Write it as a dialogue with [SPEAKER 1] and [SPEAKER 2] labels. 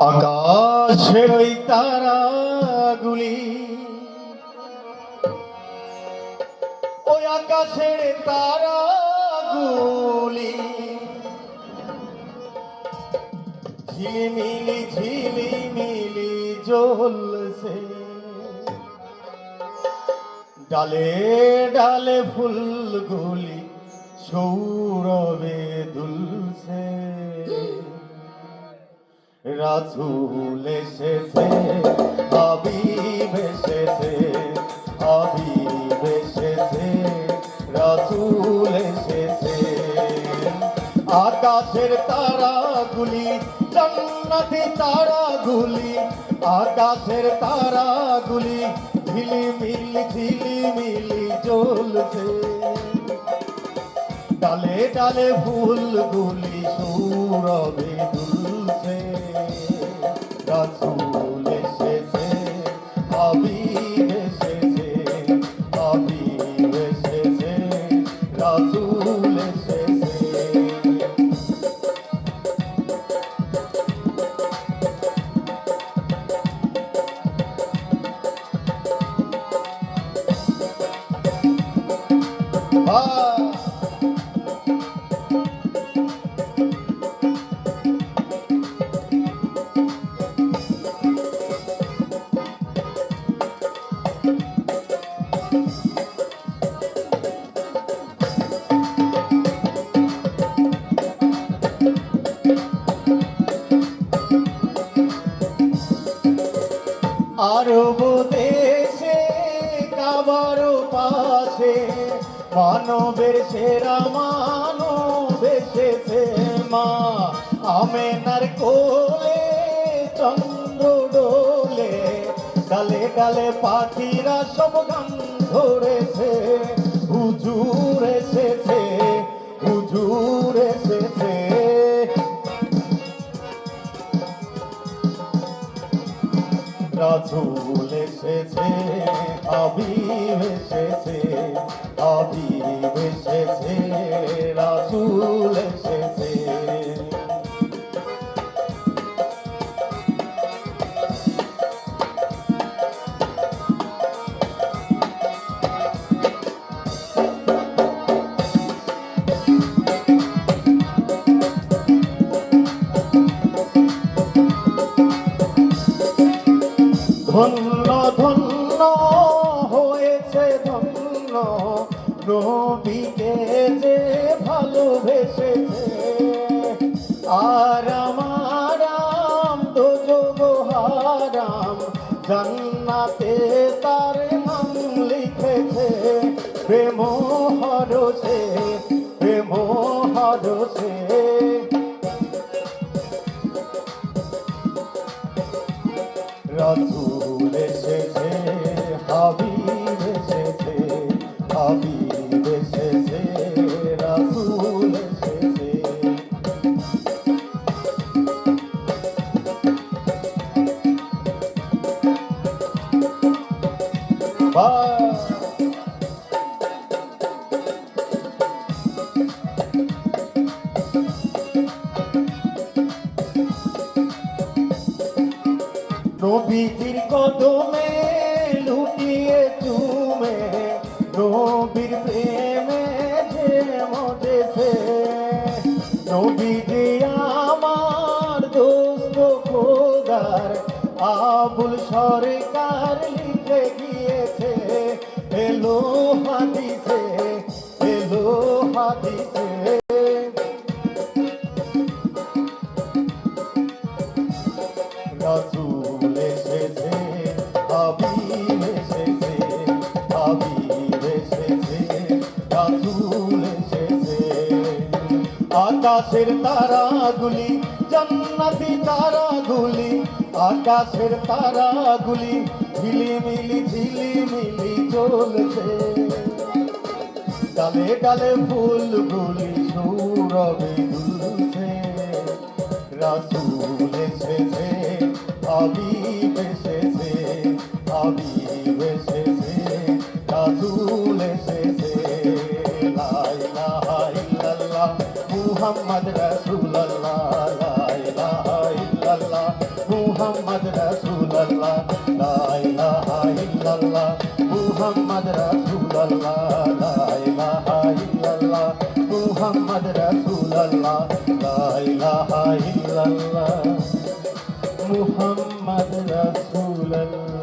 [SPEAKER 1] আকাশের ওই তারাগুলি, ওই আকাশের তারাগুলি ঝিলিমিলি ঝিলিমিলি জ্বলছে, ডালে ডালে ফুলগুলি সৌরভে দুলছে। রাসূল এসেছে, হাবিব এসেছে, হাবিব এসেছে, রাসূল এসেছে। আকাশের তারাগুলি, জান্নাতি তারাগুলি, আকাশের তারাগুলি ঝিলিমিলি ঝিলিমিলি জ্বলছে, ডালে ডালে ফুলগুলি সৌরভে দুলছে। রাসূল এসেছে, হাবিব এসেছে, হাবিব এসেছে, রাসূল এসেছে। আরব দেশে কাবার পাশে মানবের সেরা মানব এসেছে। মা আমেনার কোলে চন্দ্র ডোলে, ডালে ডালে পাখিরা সব গান ধরেছে। হুজুর এসেছে, হুজুর এসেছে, রাসূল এসেছে, হাবিব এসেছে, হাবিব এসেছে, রাসূল এসেছে। ধন্য ধন্য হয়েছে ধন্য, নবীকে যে ভালোবেসেছে। আরাম আরাম দোজখ হারাম, জান্নাতে তার নাম লিখেছে। প্রেম হরসে, প্রেম হরসে, রাসূল এসেছে, হাবিব এসেছে, হাবিব এসেছে, রাসূল এসেছে। নবীজির কদমে লুটিয়ে চুমে, নবীর প্রেমে যে মজেছে। নবীজি আমার দোস্ত খোদার, আবুল সরকার লিখে গিয়েছে। এলো হাদিসে, এলো হাদিসে, রাসূল এসেছে, হাবিব এসেছে, হাবিব এসেছে, রাসূল এসেছে। আকাশের তারাগুলি, জান্নাতি তারাগুলি, আকাশের তারাগুলি ঝিলিমিলি ঝিলিমিলি জ্বলছে, ডালে ডালে ফুলগুলি সৌরভে দুলছে। রাসূল এসেছে, হাবিব এসেছে, হাবিব এসেছে, রাসূল এসেছে। লা ইলাহা ইল্লাল্লাহ মুহাম্মদ রাসূলুল্লাহ, লা ইলাহা ইল্লাল্লাহ ইল্লাল্লাহ মুহাম্মদ রাসূলুল্লাহ লা ইলাহা ইল্লাল্লাহ মুহাম্মদ রাসূলুল্লাহ লা ইলাহা ইল্লাল্লাহ মুহাম্মদ রাসূলুল্লাহ